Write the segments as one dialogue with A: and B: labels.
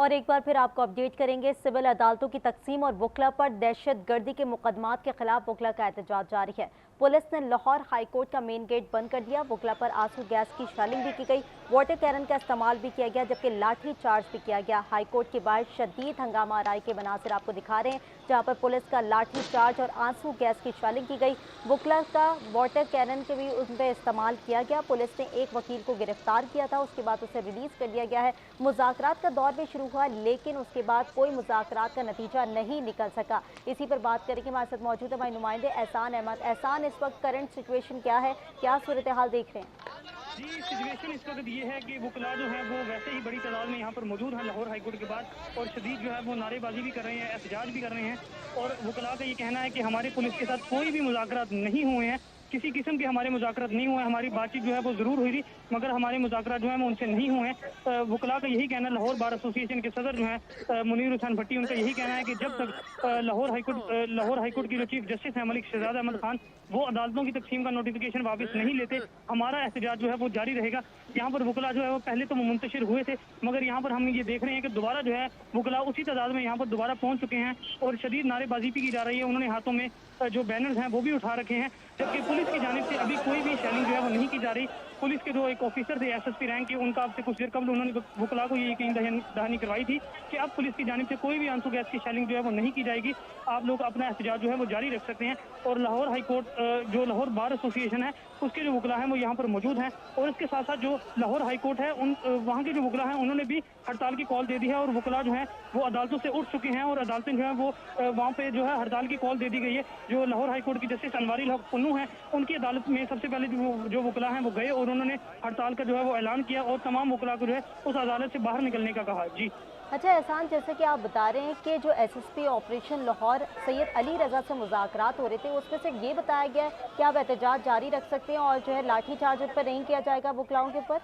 A: और एक बार फिर आपको अपडेट करेंगे। सिविल अदालतों की तकसीम और वकला पर दहशत गर्दी के मुकदमात के खिलाफ वकला का एहतजाज जारी है। पुलिस ने लाहौर हाई कोर्ट का मेन गेट बंद कर दिया। वकला पर आंसू गैस की शेलिंग भी की गई, वाटर कैरन का इस्तेमाल भी किया गया, जबकि लाठी चार्ज भी किया गया। हाई कोर्ट के बाहर शदीद हंगामा आराई के मनासिर आपको दिखा रहे हैं, जहाँ पर पुलिस का लाठी चार्ज और आंसू गैस की शेलिंग की गई। वकला का वाटर कैरन के भी उन पर इस्तेमाल किया गया। पुलिस ने एक वकील को गिरफ्तार किया था, उसके बाद उसे रिलीज कर दिया गया है। मुज़ाकरात का दौर भी शुरू हुआ, लेकिन उसके बाद कोई मुज़ाकरात का नतीजा नहीं निकल सका। इसी पर बात करेंगे, हमारे साथ मौजूद है हमारे नुमाइंदे एहसान अहमद। एहसान, इस वक्त करंट सिचुएशन क्या है, क्या सूरत हाल देख रहे हैं?
B: जी, सिचुएशन इस वक्त ये है कि वकला जो है वो वैसे ही बड़ी तादाद में यहाँ पर मौजूद है लाहौर हाईकोर्ट के बाद, और शदीद जो है वो नारेबाजी भी कर रहे हैं, एहतजाज भी कर रहे हैं। और वकला का ये कहना है कि हमारी पुलिस के साथ कोई भी मुज़ाकरात नहीं हुए हैं, किसी किस्म के हमारे मुज़ाकरात नहीं हुए। हमारी बातचीत जो है वो ज़रूर हुई थी, मगर हमारे मुज़ाकरात जो है वो उनसे नहीं हुए हैं। वकला का यही कहना है। लाहौर बार एसोसिएशन के सदर जो है मुनीर हुसैन भट्टी, उनका यही कहना है कि जब तक लाहौर हाईकोर्ट की जो चीफ जस्टिस है मलिक शहजाद अहमद खान वो अदालतों की तकसीम का नोटिफिकेशन वापस नहीं लेते, हमारा एहतजाज जो है वो जारी रहेगा। यहाँ पर वकला जो है वो पहले तो मुंतशिर हुए थे, मगर यहाँ पर हम ये देख रहे हैं कि दोबारा जो है वकला उसी तादाद में यहाँ पर दोबारा पहुंच चुके हैं और शदीद नारेबाजी भी की जा रही है। उन्होंने हाथों में जो बैनर्स हैं वो भी उठा रखे हैं, जबकि पुलिस की जानिब से अभी कोई भी शेलिंग जो है वो नहीं की जा रही। पुलिस के जो एक ऑफिसर थे एसएसपी रैंक के, उनका अब से कुछ देर कबल उन्होंने वकला को ये यकीन दहानी करवाई थी कि अब पुलिस की जानिब से कोई भी आंसू गैस की शेलिंग जो है वो नहीं की जाएगी, आप लोग अपना एहतजाज जो है वो जारी रख सकते हैं। और लाहौर हाईकोर्ट जो लाहौर बार एसोसिएशन है उसके जो वकला हैं वो यहाँ पर मौजूद हैं, और इसके साथ साथ जो लाहौर हाईकोर्ट है वहाँ के जो वकला हैं उन्होंने भी हड़ताल की कॉल दे दी है, और वकला जो है वो अदालतों से उठ चुके हैं और अदालतें जो है वो वहाँ पे जो है हड़ताल की कॉल दे दी गई है। जो लाहौर हाईकोर्ट की जस्टिस अनवारी हक पन्नू है, उनकी अदालत में सबसे पहले जो वकला हैं वो गए और उन्होंने हड़ताल का जो है वो ऐलान किया और तमाम वकला को जो है उस अदालत से बाहर निकलने का कहा। जी
A: अच्छा एहसान, जैसे कि आप बता रहे हैं कि जो एसएसपी ऑपरेशन लाहौर सैयद अली रजा से मुज़ाकरात हो रहे थे, उसमें सिर्फ ये बताया गया है कि आप एहतजाज जारी रख सकते हैं और जो है लाठी चार्ज पर नहीं किया जाएगा वकलाओं के ऊपर?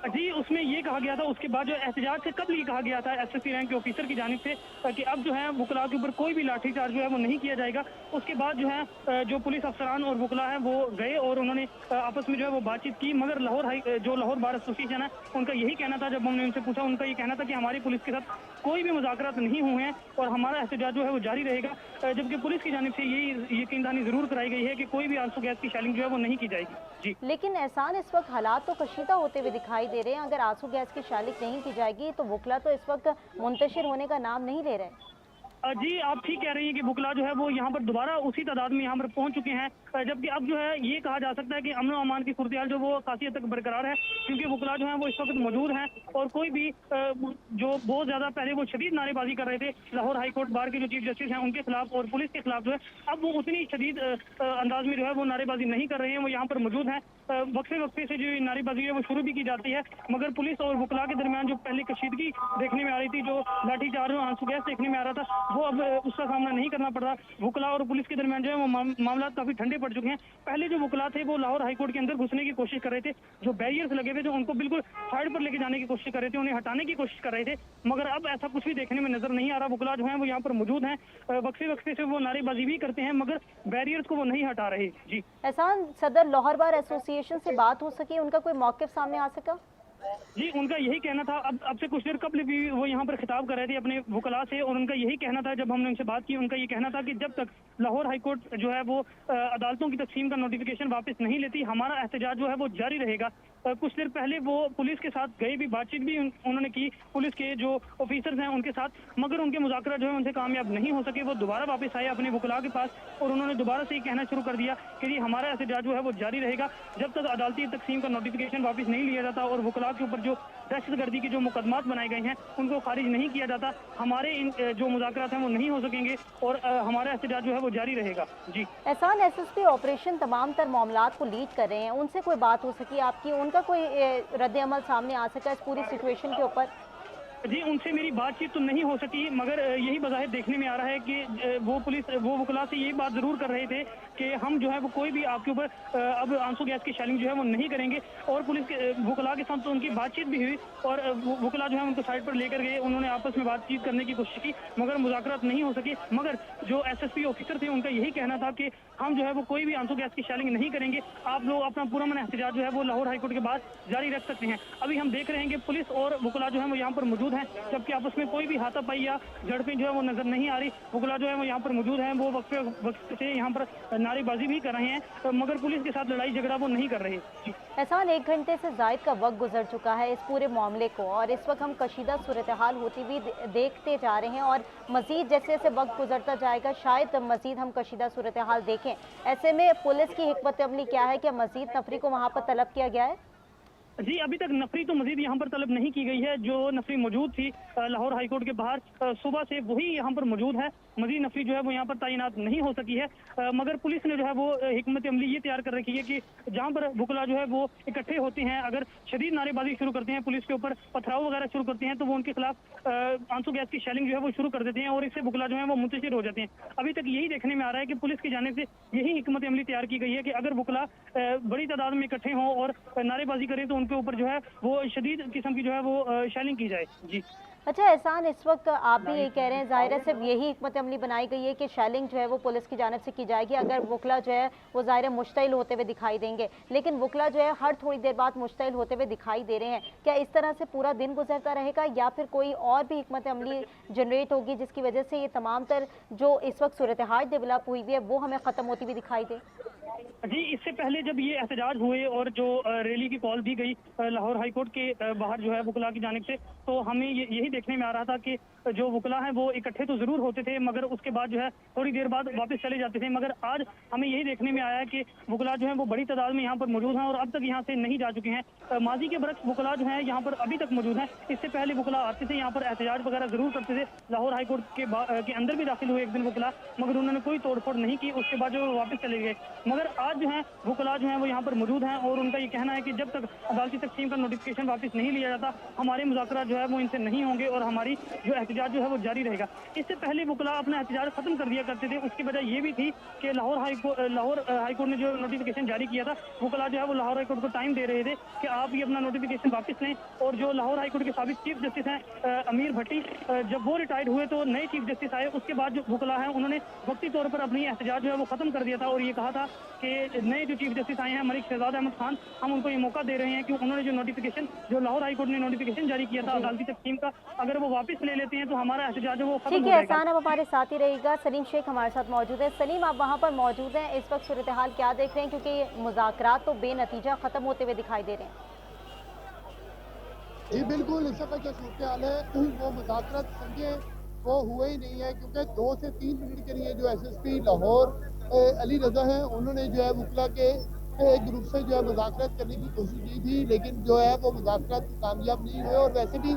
B: जी, उसमें ये कहा गया था, उसके बाद जो एहतजाज से कब ये कहा गया था एसएसपी रैंक के ऑफिसर की जानिब से कि अब जो है वकला के ऊपर कोई भी लाठीचार्ज जो है वो नहीं किया जाएगा। उसके बाद जो है जो पुलिस अफसरान और वकला हैं वो गए और उन्होंने आपस में जो है वो बातचीत की, मगर जो लाहौर बार एसोसिएशन है उनका यही कहना था, जब हमने उनसे पूछा उनका ये कहना था कि हमारी पुलिस के साथ कोई भी मुज़ाकरात नहीं हुए हैं और हमारा एहतजाज जो है वो जारी रहेगा। जबकि पुलिस की जानिब से यही यकीन दहानी जरूर कराई गई है कि कोई भी आंसू गैस की शेलिंग जो है वो नहीं की जाएगी। जी,
A: लेकिन एहसान, इस वक्त हालात तो कशीदा होते हुए दिखाई दे रहे हैं। अगर आंसू गैस की शेलिंग नहीं की जाएगी तो वकला तो इस वक्त मुंतशिर होने का नाम नहीं ले रहे।
B: जी, आप ठीक कह रही हैं कि वकला जो है वो यहाँ पर दोबारा उसी तादाद में यहाँ पर पहुंच चुके हैं, जबकि अब जो है ये कहा जा सकता है कि अमन और अमान की सूरत जो वो काफी हद तक बरकरार है, क्योंकि वकला जो है वो इस वक्त मौजूद हैं और कोई भी जो बहुत ज्यादा पहले वो शदीद नारेबाजी कर रहे थे लाहौर हाईकोर्ट बार के जो चीफ जस्टिस हैं उनके खिलाफ और पुलिस के खिलाफ जो है अब वो उतनी शदीद अंदाज में जो है वो नारेबाजी नहीं कर रहे हैं, वो यहाँ पर मौजूद हैं। वक्फे वक्फे से जो नारेबाजी है वो शुरू भी की जाती है, मगर पुलिस और वकला के दरमियान जो पहले कशीदगी देखने में आ रही थी, जो लाठीचार्ज और आंसू गैस देखने में आ रहा था, वो अब उसका सामना नहीं करना पड़ रहा। वकला और पुलिस के दरमियान जो है वो मामला काफी ठंडे पड़ चुके हैं। पहले जो वकला थे वो लाहौर हाईकोर्ट के अंदर घुसने की कोशिश कर रहे थे, जो बैरियर्स लगे हुए थे उनको बिल्कुल साइड पर लेके जाने की कोशिश कर रहे थे, उन्हें हटाने की कोशिश कर रहे थे, मगर अब ऐसा कुछ भी देखने में नजर नहीं आ रहा। वकला जो है वो यहाँ पर मौजूद हैं, वक्फे वक्फे से वो नारेबाजी भी करते हैं, मगर बैरियर्स को वो नहीं हटा रहे। जी
A: एहसान, सदर लाहौर बार एसोसिएशन से बात हो सकी, उनका कोई मौक़िफ़ सामने आ सका?
B: जी, उनका यही कहना था, अब से कुछ देर कबल भी वो यहाँ पर खिताब कर रहे थे अपने वकला से, और उनका यही कहना था, जब हमने उनसे बात की उनका ये कहना था कि जब तक लाहौर हाईकोर्ट जो है वो अदालतों की तकसीम का नोटिफिकेशन वापस नहीं लेती, हमारा एहतजाज जो है वो जारी रहेगा। कुछ देर पहले वो पुलिस के साथ गए भी, बातचीत भी उन्होंने की पुलिस के जो ऑफिसर्स हैं उनके साथ, मगर उनके मुज़ाकरा जो है उनसे कामयाब नहीं हो सके। वो दोबारा वापस आए अपने वकला के पास और उन्होंने दोबारा से ये कहना शुरू कर दिया कि जी हमारा एहतजाज जो है वो जारी रहेगा जब तक अदालती तकसीम का नोटिफिकेशन वापस नहीं लिया जाता और वकला के ऊपर जो दहशतगर्दी के जो मुकदमात बनाए गए हैं उनको खारिज नहीं किया जाता, हमारे इन जो मुज़ाकरात हैं वो नहीं हो सकेंगे और हमारा एहतजाज जो है वो जारी रहेगा। जी
A: एहसान, एसएसपी ऑपरेशन तमाम तर मामलात को लीड कर रहे हैं, उनसे कोई बात हो सकी आपकी, उनका कोई रद्द अमल सामने आ सका इस पूरी सिचुएशन के ऊपर?
B: जी, उनसे मेरी बातचीत तो नहीं हो सकी, मगर यही बज़ाहिर देखने में आ रहा है कि वो वकला से ये बात ज़रूर कर रहे थे कि हम जो है वो कोई भी आपके ऊपर अब आंसू गैस की शेलिंग जो है वो नहीं करेंगे, और पुलिस के वकला के साथ तो उनकी बातचीत भी हुई और वकला जो है उनको साइड पर लेकर गए, उन्होंने आपस में बातचीत करने की कोशिश की, मगर मुज़ाकरात नहीं हो सके। मगर जो एसएसपी ऑफिसर थे उनका यही कहना था कि हम जो है वो कोई भी आंसू गैस की शेलिंग नहीं करेंगे, आप लोग अपना पुरअमन एहतजाज जो है वो लाहौर हाईकोर्ट के बाद जारी रख सकते हैं। अभी हम देख रहे हैं कि पुलिस और वकला जो है वो यहाँ पर मौजूद मौजूद हैं, जबकि आपस में कोई भी हाथापाई या झड़पें जो है वो नजर नहीं आ रही। वकला जो है वो यहाँ पर मौजूद हैं, वो वक्त से यहाँ पर नारेबाजी भी कर रहे हैं, मगर पुलिस के साथ लड़ाई झगड़ा वो नहीं कर रहे।
A: एहसान, 1 घंटे से जायद का वक्त गुजर चुका है इस पूरे मामले को और इस वक्त हम कशीदा सूरत हाल होती हुई देखते जा रहे हैं और मजीद जैसे जैसे वक्त गुजरता जाएगा शायद मजीद हम कशीदा सूरत हाल देखें। ऐसे में पुलिस की हिकमत अमली क्या है? क्या मजीद नफरी को वहाँ पर तलब किया गया है?
B: जी, अभी तक नफरी तो मजीद यहाँ पर तलब नहीं की गई है। जो नफरी मौजूद थी लाहौर हाईकोर्ट के बाहर सुबह से वही यहाँ पर मौजूद है। मजीद नफरी जो है वो यहाँ पर तैनात नहीं हो सकी है, मगर पुलिस ने जो है वो हिकमत अमली ये तैयार कर रखी है कि जहाँ पर वकला जो है वो इकट्ठे होते हैं, अगर शदीद नारेबाजी शुरू करते हैं, पुलिस के ऊपर पथराव वगैरह शुरू करते हैं, तो वो उनके खिलाफ आंसू गैस की शेलिंग जो है वो शुरू कर देते हैं और इससे वकला जो है वो मुंतशिर हो जाते हैं। अभी तक यही देखने में आ रहा है कि पुलिस की जानिब से यही हिकमत अमली तैयार की गई है कि अगर वकला बड़ी तादाद में इकट्ठे हों और नारेबाजी करें तो उनके ऊपर जो है वो शदीद किस्म की जो है वो शेलिंग की जाए। जी
A: अच्छा एहसान, इस वक्त आप भी यही कह रहे हैं, ज़ाहिर है सिर्फ यही हिकमत अमली बनाई गई है कि शेलिंग जो है वो पुलिस की जानिब से की जाएगी अगर वकला जो है वो ज़ाहिर है मुश्तइल होते हुए दिखाई देंगे, लेकिन वकला जो है हर थोड़ी देर बाद मुश्तइल होते हुए दिखाई दे रहे हैं। क्या इस तरह से पूरा दिन गुजरता रहेगा या फिर कोई और भी हिकमत अमली जनरेट होगी जिसकी वजह से ये तमाम तर जो इस वक्त सूरत हाल डेवलप हुई है वो हमें ख़त्म होती हुई दिखाई दे?
B: जी, इससे पहले जब ये एहतजाज हुए और जो रैली की कॉल दी गई लाहौर हाईकोर्ट के बाहर जो है वकला की जानिब से, तो हमें यही देखने में आ रहा था कि जो वकला हैं वो इकट्ठे तो जरूर होते थे, मगर उसके बाद जो है थोड़ी देर बाद वापस चले जाते थे। मगर आज हमें यही देखने में आया है कि वकला जो है वो बड़ी तादाद में यहाँ पर मौजूद हैं और अब तक यहाँ से नहीं जा चुके हैं। माजी के बरक्स वकला जो है यहाँ पर अभी तक मौजूद हैं। इससे पहले वकला आते थे, यहाँ पर एहतजाज वगैरह जरूर करते थे। लाहौर हाईकोर्ट के अंदर भी दाखिल हुए एक दिन वकला, मगर उन्होंने कोई तोड़फोड़ नहीं की। उसके बाद जो वापस चले गए, मगर आज जो है वकला जो है वो यहाँ पर मौजूद हैं और उनका ये कहना है कि जब तक अदालती तकसीम का नोटिफिकेशन वापस नहीं लिया जाता हमारे मुज़ाकरा जो है वो इनसे नहीं होंगे और हमारी जो एहतजाज जो है वो जारी रहेगा। इससे पहले वकला अपना एहतजाज खत्म कर दिया करते थे। उसकी वजह ये भी थी कि लाहौर हाईकोर्ट ने जो नोटिफिकेशन जारी किया था, वकला जो है वो लाहौर हाईकोर्ट को टाइम दे रहे थे कि आप ये अपना नोटिफिकेशन वापस लें। और जो लाहौर हाईकोर्ट के साबिक चीफ जस्टिस हैं अमीर भट्टी, जब वो रिटायर्ड हुए तो नए चीफ जस्टिस आए। उसके बाद जो वकला है उन्होंने वक्ती तौर पर अपनी एहतजाज जो है वो खत्म कर दिया था और ये कहा था कि नए जो चीफ जस्टिस आए हैं मलिक शहजाद अहमद खान, हम उनको ये मौका दे रहे हैं कि उन्होंने जो नोटिफिकेशन जो लाहौर हाईकोर्ट ने नोटिफिकेशन जारी किया था अदालती तकसीम का, अगर वो वापस ले लेते हैं तो हमारा एहतजाज वो खत्म हो जाएगा।
A: एहसान, अब हमारे साथ ही रहेगा। सलीम शेख हमारे साथ मौजूद है। सलीम, आप वहाँ पर मौजूद हैं, इस वक्त सूरत हाल क्या देख रहे हैं, क्योंकि मुज़ाकरात तो बेनतीजा खत्म होते हुए दिखाई दे रहे हैं?
C: जी बिल्कुल, इस वक्त जो सूरत हाल है वो मुज़ाकरात समझे वो हुए ही नहीं है, क्योंकि 2 से 3 मिनट के लिए जो SSP लाहौर अली रजा है उन्होंने जो है वकला के एक ग्रुप से जो है मुज़ाकरात करने की कोशिश की थी, लेकिन जो है वो मुज़ाकरात कामयाब नहीं हुए। और वैसे भी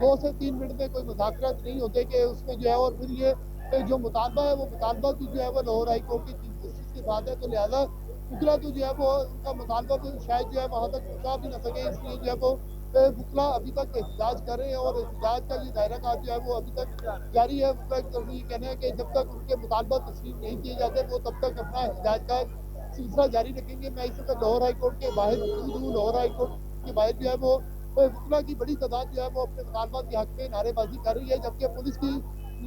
C: 2 से 3 मिनट में कोई मुज़ाकरात नहीं होते कि उसमें जो है, और फिर ये जो मुतालबा है वो मुतालबा भी जो है वो लाहौर हाई कोर्ट के चीफ जस्टिस के साथ है, तो लिहाजा वकला तो जो है वो उनका मुतालबा तो शायद जो है वहाँ तक पहुँचा भी ना सके। इसलिए जो है वो वकला अभी तक एहतजाज कर रहे हैं और एहतजाज का ये दायरा कार जो है वो अभी तक जारी है। वकला ये कहना है कि जब तक उनके मुतालबा तस्लीम नहीं किए जाते वो तब तक अपना एहतजाज का सिलसिला जारी रखेंगे। मैं इस वक्त लाहौर हाईकोर्ट के बाहर मौजूद हूँ। लाहौर हाईकोर्ट के बाहर जो है वो वकला की बड़ी तादाद जो है वो अपने मुतालबा के हक में नारेबाजी कर रही है, जबकि पुलिस की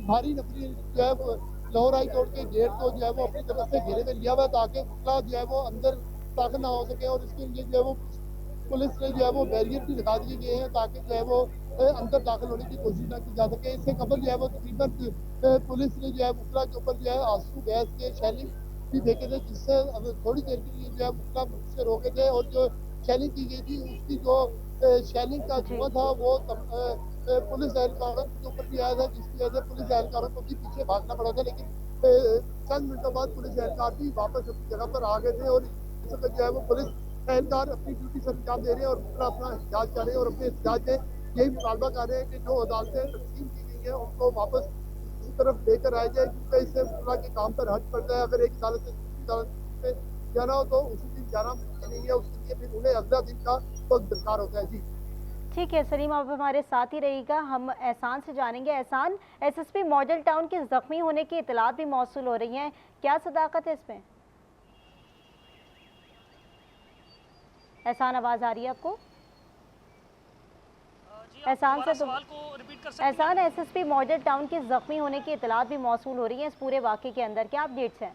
C: भारी नफरी जो है वो लाहौर हाईकोर्ट के गेट को जो है वो अपनी तरफ से घेरे में लिया हुआ ताकि वकला जो है वो अंदर दाखिल ना हो सके। और इसके लिए जो है वो पुलिस ने जो है वो बैरियर भी लगा दिए गए हैं ताकि जो है वो अंदर दाखिल होने की कोशिश ना की जा सके। इससे कबल जो है वो तकरीबन पुलिस ने जो है वकला के ऊपर जो है आंसू गैस के शेलिंग भी फेंके थे, जिससे थोड़ी देर के लिए जो है वकला से रोके थे। और जो शेलिंग की गई थी उसकी जो शेलिंग का धुआं था वो पुलिस एहलकारों के ऊपर भी आया था, जिसकी वजह से पुलिस एहलकारों को भी पीछे भागना पड़ा था। लेकिन चंद मिनटों बाद पुलिस एहलकार भी वापस अपनी जगह पर आ गए थे और इस वक्त जो है वो पुलिस एहलकार अपनी ड्यूटी से अंजाम दे रहे हैं और अपना एहतजाज कर रहे हैं और अपने एहतजाज में यही मुतालबा कर रहे हैं कि जो अदालतें तकसीम की गई हैं उनको वापस इसी तरफ लेकर आया जाए, क्योंकि इससे वकला के काम पर हर्ज पड़ता है। अगर एक अदालत से दूसरी अदालत में जाना हो तो उसी दिन जाना मुमकिन नहीं है, उसके लिए फिर उन्हें अगला दिन का वक्त दरकार होता है। जी
A: ठीक है सलीम, आप हमारे साथ ही रहिएगा। हम एहसान से जानेंगे। एहसान, SSP मॉडल टाउन के जख्मी होने की इतलात भी मौसूल हो रही हैं, क्या सदाकत है इसमें? एहसान, आवाज़ आ रही है आपको? एहसान से एहसान, SSP मॉडल टाउन के जख्मी होने की इतलात भी मौसूल हो रही है इस पूरे वाक़े के अंदर, क्या अपडेट्स हैं?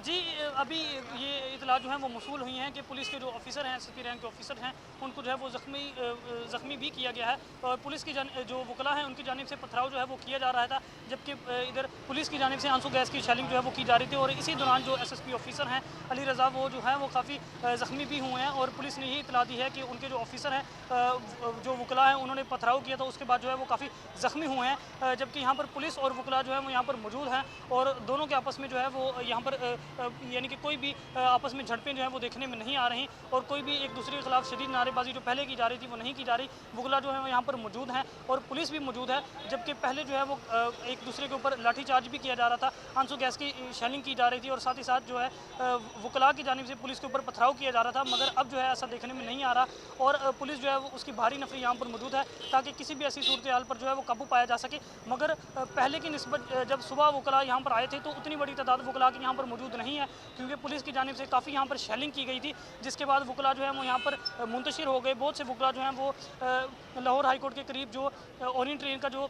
D: जी अभी ये इतला जो है वो मौसूल हुई हैं कि पुलिस के जो ऑफिसर हैं, एसएसपी रैंक के ऑफिसर हैं, उनको जो है वो ज़ख्मी भी किया गया है और पुलिस की जो वकला हैं उनकी जानिब से पथराव जो है वो किया जा रहा था, जबकि इधर पुलिस की जानिब से आंसू गैस की शेलिंग जो है वो की जा रही थी। और इसी दौरान जो एसएसपी ऑफिसर हैं अली रज़ा वो जो है वो काफ़ी ज़ख्मी भी हुए हैं और पुलिस ने यही इतला दी है कि उनके जो ऑफिसर हैं जो वकला हैं उन्होंने पथराव किया था, उसके बाद जो है वो काफ़ी ज़ख्मी हुए हैं, जबकि यहाँ पर पुलिस और वकला जो है वो यहाँ पर मौजूद हैं और दोनों के आपस में जो है वो यहाँ पर यानी कि कोई भी आपस में झड़पें जो है वो देखने में नहीं आ रही और कोई भी एक दूसरे के खिलाफ शदीद नारेबाजी जो पहले की जा रही थी वो नहीं की जा रही। वकला जो है वो यहाँ पर मौजूद हैं और पुलिस भी मौजूद है, जबकि पहले जो है वो एक दूसरे के ऊपर लाठीचार्ज भी किया जा रहा था, आंसू गैस की शेलिंग की जा रही थी और साथ ही साथ जो है वकला की जानिब से पुलिस के ऊपर पथराव किया जा रहा था, मगर अब जो है ऐसा देखने में नहीं आ रहा और पुलिस जो है वो उसकी भारी नफरी यहाँ पर मौजूद है ताकि किसी भी ऐसी सूरत हाल पर जो है वो काबू पाया जा सके। मगर पहले की निस्बत जब सुबह वकला यहाँ पर आए थे तो उतनी बड़ी तादाद वकला की यहाँ पर मौजूद नहीं है, क्योंकि पुलिस की जानिब से काफ़ी यहाँ पर शेलिंग की गई थी, जिसके बाद वकला जो है वो यहाँ पर मुंतशिर हो गए। बहुत से वकला जो हैं वो लाहौर हाई कोर्ट के करीब जो ओरिएंट ट्रेन का जो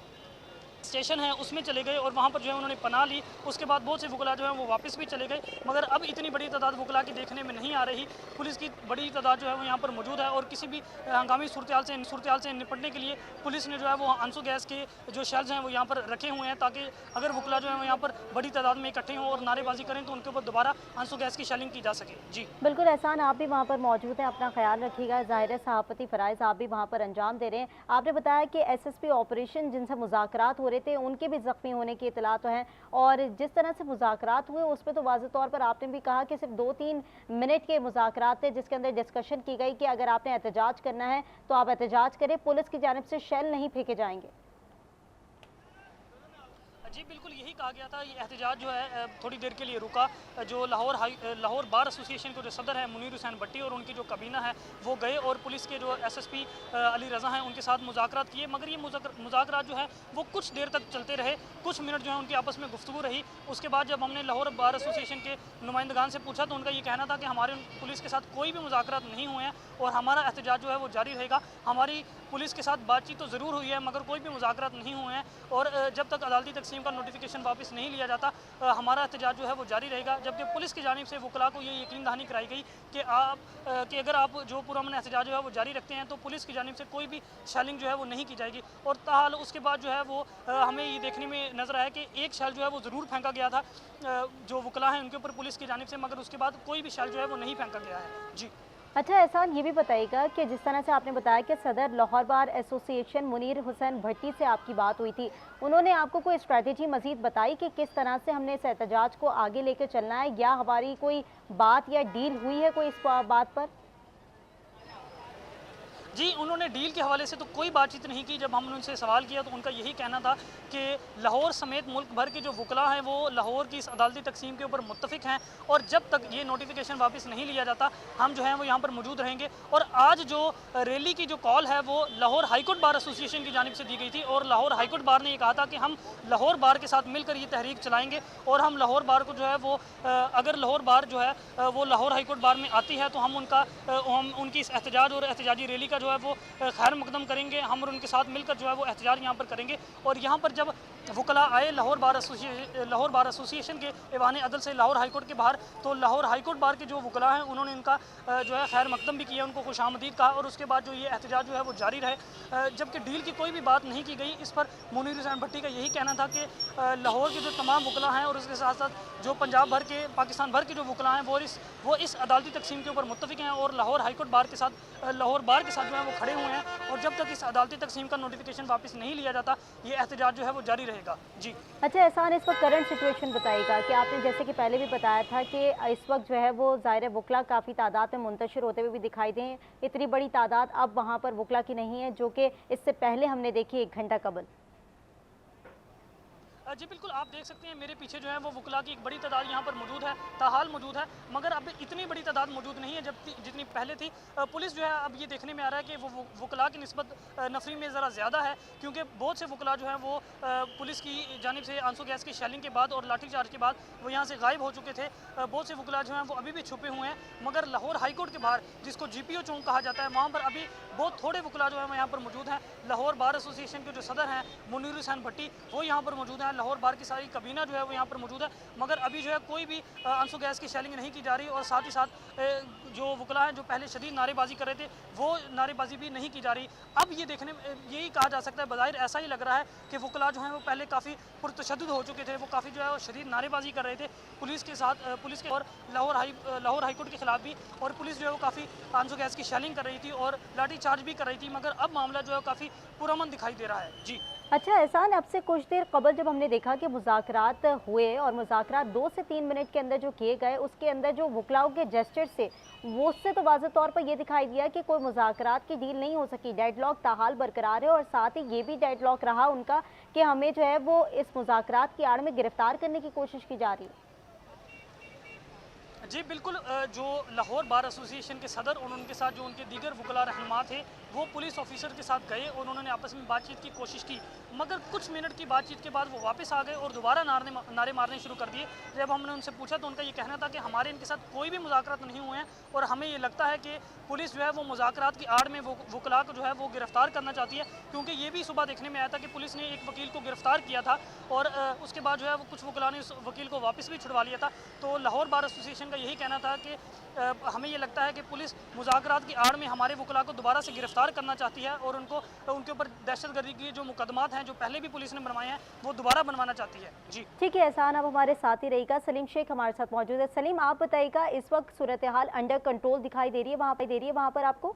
D: स्टेशन है उसमें चले गए और वहाँ पर जो है उन्होंने पनाह ली। उसके बाद बहुत से वकला जो है वो वापस भी चले गए, मगर अब इतनी बड़ी तादाद वकला की देखने में नहीं आ रही। पुलिस की बड़ी तादाद जो है वो यहाँ पर मौजूद है और किसी भी हंगामी सूरत हाल से निपटने के लिए पुलिस ने जो है वो आंसू गैस के जो शेल्स हैं वो यहाँ पर रखे हुए हैं, ताकि अगर वकला जो है वो यहाँ पर बड़ी तादाद में इकट्ठे हों और नारेबाजी करें तो उनके ऊपर दोबारा आंसू गैस की शेलिंग की जा सके। जी
A: बिल्कुल एहसान, आप भी वहाँ पर मौजूद हैं, अपना ख्याल रखिएगा। ज़ाहिर है सहाफ़ती फ़राइज़ आप भी वहाँ पर अंजाम दे रहे हैं। आपने बताया कि एसएसपी ऑपरेशन जिनसे मुज़ाकरात हो रहे थे उनके भी ज़ख्मी होने की इतला तो है और जिस तरह से मुज़ाकरात हुए उस पर तो वाज़ेह तौर पर आपने भी कहा कि सिर्फ 2-3 मिनट के मुज़ाकरात थे, जिसके अंदर डिस्कशन की गई कि अगर आपने एहतजाज करना है तो आप एहतजाज करें, पुलिस की जानिब से शेल नहीं फेंके जाएंगे।
D: जी बिल्कुल यही कहा गया था। ये एहतजाज जो है थोड़ी देर के लिए रुका। जो लाहौर बार एसोसिएशन के जो सदर है मुनीर हुसैन भट्टी और उनकी जो कबीना है वो गए और पुलिस के जो एसएसपी अली रज़ा हैं उनके साथ मुज़ाकरात किए, मगर ये मुज़ाकरात जो है वो कुछ देर तक चलते रहे, कुछ मिनट जो है उनकी आपस में गुफ्तगू रही। उसके बाद जब हमने लाहौर बार एसोसिएशन के नुमाइंदगान से पूछा तो उनका ये कहना था कि हमारे पुलिस के साथ कोई भी मुज़ाकरात नहीं हुए हैं और हमारा एहतजाज जो है वो जारी रहेगा। हमारी पुलिस के साथ बातचीत तो ज़रूर हुई है मगर कोई भी मुज़ाकरात नहीं हुए हैं और जब तक अदालती तकसीम का नोटिफिकेशन वापस नहीं लिया जाता हमारा एहतजाज जो है वो जारी रहेगा। जबकि पुलिस की जानिब से वकला को ये यकीन दहानी कराई गई कि अगर आप जो पुरअमन एहतजाज जो है वो जारी रखते हैं तो पुलिस की जानिब से कोई भी शेलिंग जो है वो नहीं की जाएगी। और ताहाल उसके बाद जो है वो हमें ये देखने में नज़र आया कि एक शेल जो है वो ज़रूर फेंका गया था जो वकला हैं उनके ऊपर पुलिस की जानिब से, मगर उसके बाद कोई भी शेल जो है वो नहीं फेंका गया है। जी
A: अच्छा एहसान, ये भी बताइएगा कि जिस तरह से आपने बताया कि सदर लाहौर बार एसोसिएशन मुनीर हुसैन भट्टी से आपकी बात हुई थी, उन्होंने आपको कोई स्ट्रेटजी मजीद बताई कि किस तरह से हमने इस एहतजाज को आगे लेकर चलना है, या हमारी कोई बात या डील हुई है कोई इस बात पर?
D: जी उन्होंने डील के हवाले से तो कोई बातचीत नहीं की। जब हमने उनसे सवाल किया तो उनका यही कहना था कि लाहौर समेत मुल्क भर के जो वकला हैं वो लाहौर की इस अदालती तकसीम के ऊपर मुत्तफिक हैं और जब तक ये नोटिफिकेशन वापस नहीं लिया जाता हम जो है वो यहाँ पर मौजूद रहेंगे। और आज जो रैली की जो कॉल है वो लाहौर हाईकोर्ट बार एसोसिएशन की जानिब से दी गई थी और लाहौर हाईकोर्ट बार ने ये कहा था कि हम लाहौर बार के साथ मिलकर ये तहरीक चलाएँगे और हम लाहौर बार को जो है वो अगर लाहौर बार जो है वो लाहौर हाईकोर्ट बार में आती है तो हम उनकी इस एहतजाज और एहतजाजी रैली का जो है वो खैर मकदम करेंगे। हम और उनके साथ मिलकर जो है वो एहतजाज यहाँ पर करेंगे। और यहाँ पर जब वकला आए लाहौर बार एसोसिएशन के ऐवान अदल से लाहौर हाईकोर्ट के बाहर, तो लाहौर हाईकोर्ट बार के जो वकला हैं उन्होंने इनका जो है खैर मकदम भी किया, उनको खुशामदीद कहा और उसके बाद जो ये एहतजाज जो है वो जारी रहे। जबकि डील की कोई भी बात नहीं की गई। इस पर मुनीर हुसैन भट्टी का यही कहना था कि लाहौर के जो तमाम वकला हैं और उसके साथ साथ जो पंजाब भर के पाकिस्तान भर के जो वकला हैं वो इस अदालती तकसीम के ऊपर मुत्तफिक हैं और लाहौर हाईकोर्ट बार के साथ लाहौर बार के साथ जो है वो खड़े हुए हैं और जब तक इस अदालती तकसीम का नोटिफिकेशन वापस नहीं लिया जाता ये एहतजाज जो है वो जारी रहेगा। जी
A: अच्छा एहसान, इस वक्त करंट सिचुएशन बताइएगा कि आपने जैसे कि पहले भी बताया था कि इस वक्त जो है वो ज़ाहिर वकला काफ़ी तादाद में मुंतशिर होते हुए भी दिखाई दें, इतनी बड़ी तादाद अब वहाँ पर वकला की नहीं है जो कि इससे पहले हमने देखी 1 घंटा कबल।
D: जी बिल्कुल आप देख सकते हैं मेरे पीछे जो है वो वकला की एक बड़ी तादाद यहाँ पर मौजूद है, ताहाल मौजूद है, मगर अब इतनी बड़ी तादाद मौजूद नहीं है जितनी पहले थी। पुलिस जो है अब ये देखने में आ रहा है कि वो वकला की निस्बत नफरी में ज़रा ज़्यादा है, क्योंकि बहुत से वकला जो है वो पुलिस की जानिब से आंसू गैस की शेलिंग के बाद और लाठीचार्ज के बाद वो यहाँ से गायब हो चुके थे। बहुत से वकला जो हैं वो अभी भी छुपे हुए हैं, मगर लाहौर हाईकोर्ट के बाहर जिसको GPO चौक कहा जाता है वहाँ पर अभी बहुत थोड़े वकला जो है वो यहाँ पर मौजूद हैं। लाहौर बार एसोसिएशन के जो सदर हैं मुनीर हुसैन भट्टी, वो यहाँ पर मौजूद हैं। लाहौर बार की सारी कबीना जो है वो यहाँ पर मौजूद है, मगर अभी जो है कोई भी आंसू गैस की शेलिंग नहीं की जा रही, और साथ ही साथ जो वकला हैं जो पहले शदीद नारेबाजी कर रहे थे वो नारेबाजी भी नहीं की जा रही। अब ये देखने में यही कहा जा सकता है, बज़ाहिर ऐसा ही लग रहा है कि वकला जो हैं वो पहले काफ़ी पुरतशद्दुद हो चुके थे, वो काफ़ी जो है वो शदीद नारेबाजी कर रहे थे पुलिस के साथ, पुलिस के और लाहौर हाई कोर्ट के खिलाफ भी, और पुलिस जो है वो काफ़ी आंसू गैस की शेलिंग कर रही थी और लाठी चार्ज भी कर रही थी, मगर अब मामला जो है काफ़ी पुरअमन दिखाई दे रहा है। जी
A: अच्छा एहसान, अब से कुछ देर कबल जब हमने देखा कि मुज़ाकरात हुए और मुज़ाकरात 2 से 3 मिनट के अंदर जो किए गए, उसके अंदर जो वकलाओं के जेस्चर्स थे वो उससे तो वाज़ेह तौर पर ये दिखाई दिया कि कोई मुज़ाकरात की डील नहीं हो सकी, डेडलॉक ताहाल बरकरार है, और साथ ही ये भी डेडलॉक रहा उनका कि हमें जो है वो इस मुज़ाकरात की आड़ में गिरफ्तार करने की कोशिश की जा रही है।
D: जी बिल्कुल, जो लाहौर बार एसोसिएशन के सदर और उनके साथ जो उनके दीगर वकला रहनुमा थे वो पुलिस ऑफिसर के साथ गए और उन्होंने आपस में बातचीत की कोशिश की, मगर कुछ मिनट की बातचीत के बाद वो वापस आ गए और दोबारा नारे मारने शुरू कर दिए। जब हमने उनसे पूछा तो उनका ये कहना था कि हमारे इनके साथ कोई भी मुज़ाकरात नहीं हुए हैं और हमें ये लगता है कि पुलिस जो है वो मुज़ाकरात की आड़ में वकला को जो है वो गिरफ्तार करना चाहती है, क्योंकि ये भी सुबह देखने में आया था कि पुलिस ने एक वकील को गिरफ्तार किया था और उसके बाद जो है वो कुछ वकला ने उस वकील को वापस भी छुड़वा लिया था। तो लाहौर बार एसोसिएशन का यही कहना था कि हमें ये लगता है कि पुलिस मुज़ाकरात की आड़ में हमारे वकला को दोबारा से गिरफ्तार करना चाहती है और उनके ऊपर दहशतगर्दी की जो मुकदमात हैं जो पहले भी पुलिस ने बनवाए हैं वो दोबारा बनवाना चाहती है। जी
A: ठीक है एहसान, आप हमारे साथ ही रहेगा। सलीम शेख हमारे साथ मौजूद है। सलीम, आप बताइएगा, इस वक्त सूरत हाल अंडर कंट्रोल दिखाई दे रही है वहाँ पर आपको?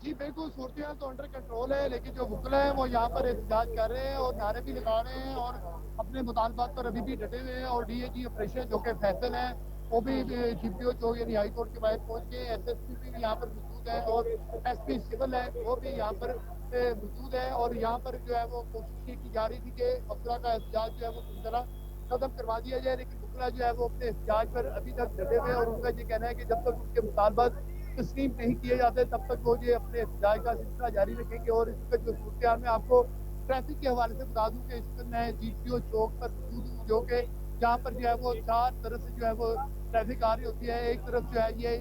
C: जी बिल्कुल, सूरत हाल तो अंडर कंट्रोल है, लेकिन जो वकला है वो यहाँ पर एहतजाज कर रहे हैं और नारे भी लगा रहे हैं और अपने मुतालबात पर अभी भी डटे हुए हैं। और DAG ऑपरेशन जो कि फैसल है वो भी GPO चौक यानी हाई कोर्ट के बाहर पहुँच गए, SSP भी यहाँ पर मौजूद है और SP सिविल है वो भी यहाँ पर मौजूद है। और यहाँ पर जो है वो कोशिश की जा रही थी कि वकला का एहतजाज जो है वो पूरी तरह खत्म करवा दिया जाए, लेकिन वकला जो है वो अपने एहतजाज पर अभी तक डटे हुए हैं और उनका ये कहना है कि जब तक उनके मुतालबात तस्लीम नहीं किए जाते तब तक वो ये अपने एहतजाज का सिलसिला जारी रखेंगे। और इस वक्त जो सूरत हाल में आपको ट्रैफिक के हवाले से बता दूं कि इस वक्त मैं GPO चौक पर मौजूद हूँ, जो कि यहाँ पर जो है वो 4 तरफ से जो है वो ट्रैफिक आ रही होती है। एक तरफ जो है ये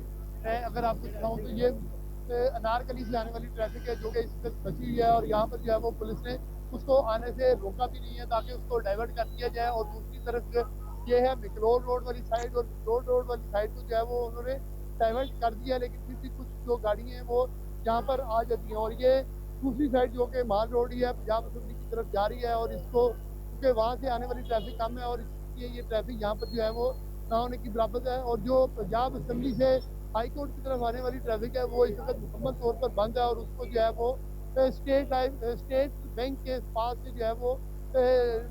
C: अगर आपको दिखाऊँ तो ये अनारकली से आने वाली ट्रैफिक है जो कि इस वक्त बची हुई है और यहाँ पर जो है वो पुलिस ने उसको आने से रोका भी नहीं है ताकि उसको डाइवर्ट कर दिया जाए। और दूसरी तरफ ये है मिकलोर रोड वाली साइड, और मिकलोर रोड वाली साइड को जो है वो उन्होंने डाइवर्ट कर दिया, लेकिन फिर भी कुछ जो गाड़ी हैं वो यहाँ पर आ जाती हैं। और ये दूसरी साइड जो कि माल रोड ही है पंजाब असेंबली की तरफ जा रही है, और इसको क्योंकि वहाँ से आने वाली ट्रैफिक कम है और इसलिए ये ट्रैफिक यहाँ पर जो है वो ना होने की बराबर है। और जो पंजाब असेंबली से हाई कोर्ट की तरफ आने वाली ट्रैफिक है वो इस वक्त मुकम्मल तौर पर बंद है और उसको जो है वो स्टेट बैंक के पास से जो है वो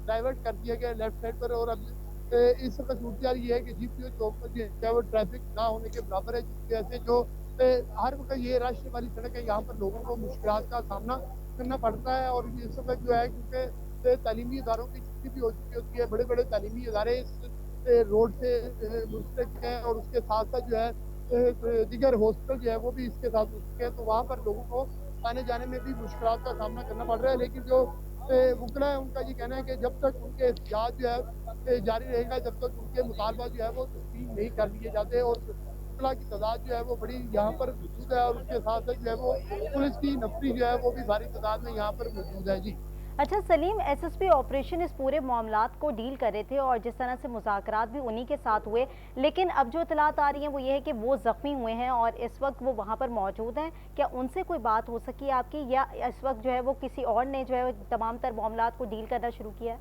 C: डाइवर्ट कर दिया गया लेफ्ट साइड पर। और अब इस वक्त सूरत हाल ये है कि GPO चौक पर जो है वो ट्रैफिक ना होने के बराबर है, जिसकी वजह से जो हर वक्त ये रश वाली सड़क है यहाँ पर लोगों को मुश्किलात का सामना करना पड़ता है। और इस वक्त जो है क्योंकि तालीमी इदारों की छुट्टी भी हो चुकी होती है, बड़े बड़े तालीमी इदारे इस रोड से मुस्तक हैं और उसके साथ साथ जो है दीगर हॉस्पिटल जो है वो भी इसके साथ मुस्तक है, तो वहाँ पर लोगों को आने जाने में भी मुश्किलात का सामना करना पड़ रहा है। लेकिन जो वकला है उनका ये कहना है कि जब तक उनके एहतजाज जो है जारी रहेगा, जब तक उनके मुतालबा जो है वो तस्लीम नहीं कर लिए जाते। और वकला की तादाद जो है वो बड़ी यहाँ पर मौजूद है और उसके साथ साथ जो है वो पुलिस की नफरी जो है वो भी भारी तादाद में यहाँ पर मौजूद है। जी
A: अच्छा सलीम, SSP ऑपरेशन इस पूरे मामलात को डील कर रहे थे और जिस तरह से मुज़ाकरात भी उन्हीं के साथ हुए, लेकिन अब जो इतलात आ रही हैं वो ये है कि वो ज़ख्मी हुए हैं और इस वक्त वो वहाँ पर मौजूद हैं। क्या उनसे कोई बात हो सकी आपकी, या इस वक्त जो है वो किसी और ने जो है तमाम तर मामलात को डील करना शुरू किया है?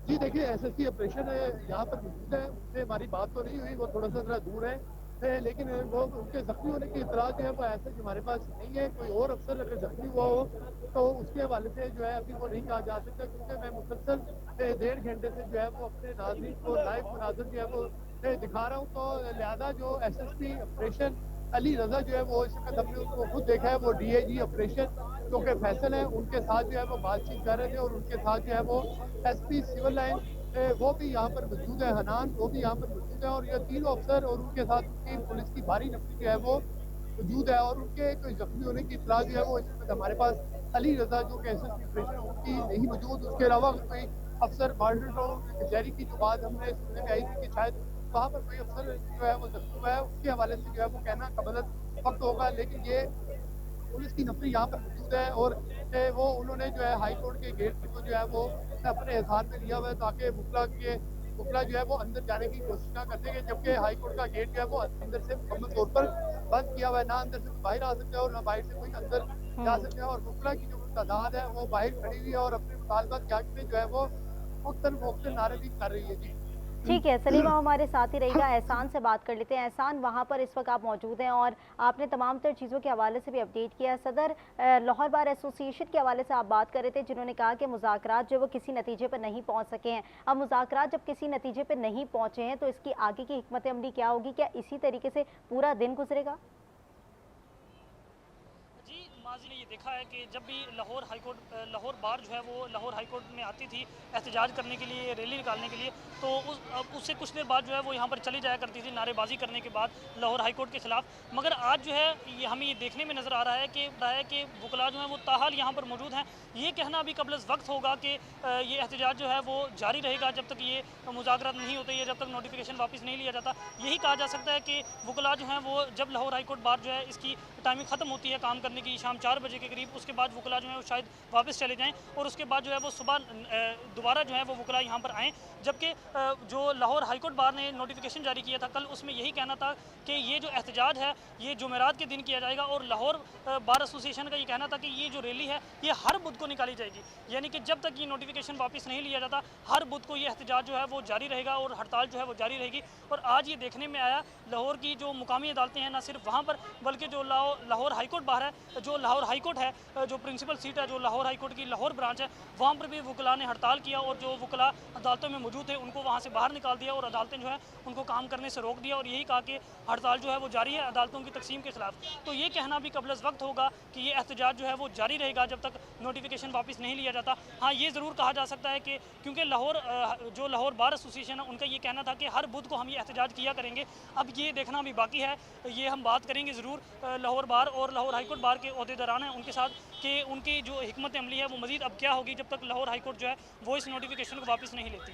C: जी देखिए, SSP ऑपरेशन यहाँ पर मौजूद है, उनसे हमारी बात तो नहीं हुई, वो थोड़ा सा जरा दूर है, लेकिन वो उनके जख्मी होने की इतला जो है वो ऐसे हमारे पास नहीं है। कोई और अफसर अगर जख्मी हुआ हो तो उसके हवाले से जो है अभी वो नहीं कहा जा सकता, क्योंकि मैं मुसलसल 1.5 घंटे से जो है वो अपने नाज़रीन को लाइव मुनाज़र जो है वो दिखा रहा हूँ। तो लिहाजा जो SSP ऑपरेशन अली रजा जो है वो इस वक्त हमने उसको खुद देखा है, वो DAG ऑपरेशन जो कि फैसल है उनके साथ जो है वो बातचीत कर रहे थे और उनके साथ जो है वो SP सिविल लाइन वो भी यहाँ पर मौजूद है, हनान वो भी यहाँ पर मौजूद है। और ये तीनों अफसर और उनके साथ उनकी पुलिस की भारी नफरी जो है वो मौजूद है। और उनके कोई जख्मी होने की इतला जो है वो इस वक्त हमारे पास अली रजा जो कि SSP ऑपरेशन उनकी नहीं मौजूद। उसके अलावा कोई अफसर मॉडल टाउन कचहरी की जो बात हमने सुनने में आई थी कि शायद वहाँ पर कोई अफसर जो है वो जख्मी हुआ है, उसके हवाले से जो है वो कहना कबलत वक्त होगा। लेकिन ये पुलिस की नफरी यहाँ पर मौजूद है और वो उन्होंने जो है हाई कोर्ट के गेट को जो है वो अपने हिसाब में लिया हुआ है ताकि बुकला जो है वो अंदर जाने की कोशिश ना कर सके, जबकि हाई कोर्ट का गेट जो है वो अंदर से मुकम्मल तौर पर बंद किया हुआ है। ना अंदर से बाहर आ सकते हैं और ना बाहर से कोई अंदर जा सकते हैं। और बुकला की जो तादाद है वो बाहर खड़ी हुई है और अपने मुतालबात के हक में जो है वो मुख्तलिफ नारे भी कर रही है। जी
A: ठीक है, सलीम आप हमारे साथ ही रहिएगा। एहसान से बात कर लेते हैं। एहसान, वहाँ पर इस वक्त आप मौजूद हैं और आपने तमाम तर चीज़ों के हवाले से भी अपडेट किया। सदर लाहौर बार एसोसिएशन के हवाले से आप बात कर रहे थे, जिन्होंने कहा कि मुज़ाकरात जो वो किसी नतीजे पर नहीं पहुँच सके हैं। अब मुज़ाकरात जब किसी नतीजे पर नहीं पहुँचे हैं तो इसकी आगे की हिकमत अमली क्या होगी? क्या इसी तरीके से पूरा दिन गुजरेगा?
D: जी, माजी ने ये देखा है कि जब भी लाहौर बार जो है वो लाहौर हाई कोर्ट में आती थी एहतजाज करने के लिए, रैली निकालने के लिए, तो उससे कुछ देर बाद जो है वो यहाँ पर चली जाया करती थी नारेबाजी करने के बाद लाहौर हाई कोर्ट के खिलाफ। मगर आज जो है ये हमें ये देखने में नज़र आ रहा है कि वकला जो है वो ताहाल यहाँ पर मौजूद हैं। ये कहना अभी कबल वक्त होगा कि ये एहतजाज जो है वो जारी रहेगा जब तक ये मुज़ाकरात नहीं होते, जब तक नोटिफिकेशन वापस नहीं लिया जाता। यही कहा जा सकता है कि वकला जो हैं वो जब लाहौर हाई कोर्ट बार जो है इसकी टाइमिंग ख़त्म होती है काम करने की शाम 4 बजे के करीब, उसके बाद वकला जो है वो शायद वापस चले जाएं और उसके बाद जो है वो सुबह दोबारा जो है वो वकला यहाँ पर आएँ। जबकि जो लाहौर हाई कोर्ट बार ने नोटिफिकेशन जारी किया था कल, उसमें यही कहना था कि ये जो एहतजाज है ये जुमेरात के दिन किया जाएगा और लाहौर बार एसोसिएशन का ये कहना था कि ये जो रैली है ये हर बुध को निकाली जाएगी। यानी कि जब तक ये नोटिफिकेशन वापस नहीं लिया जाता हर बुध को ये एहतजाज जो है वो जारी रहेगा और हड़ताल जो है वो जारी रहेगी। और आज ये देखने में आया लाहौर की जो मुकामी अदालतें हैं ना सिर्फ वहाँ पर बल्कि जो लाहौर हाई कोर्ट बार है, जो लाहौर हाई कोर्ट है, जो प्रिंसिपल सीट है, जो लाहौर हाई कोर्ट की लाहौर ब्रांच है, वहाँ पर भी वकला ने हड़ताल किया और जो वकला अदालतों में मौजूद थे उनको वहाँ से बाहर निकाल दिया और अदालतें जो है उनको काम करने से रोक दिया और यही कहा कि हड़ताल जो है वो जारी है अदालतों की तकसीम के खिलाफ। तो ये कहना भी कबल वक्त होगा कि ये एहतजाज जो है वो जारी रहेगा जब तक नोटिफिकेशन वापस नहीं लिया जाता। हाँ, ये ज़रूर कहा जा सकता है कि क्योंकि जो लाहौर बार एसोसिएशन है उनका ये कहना था कि हर बुध को हम ये एहतजाज किया करेंगे। अब ये देखना भी बाकी है, ये हम बात करेंगे ज़रूर लाहौर बार और लाहौर हाई कोर्ट बार के अहदेदारान हैं उनके साथ कि उनकी जो हिकमत अमली है वो मज़ीद अब क्या होगी जब तक लाहौर हाई कोर्ट जो है वो इस नोटिफिकेशन को वापस नहीं लेती।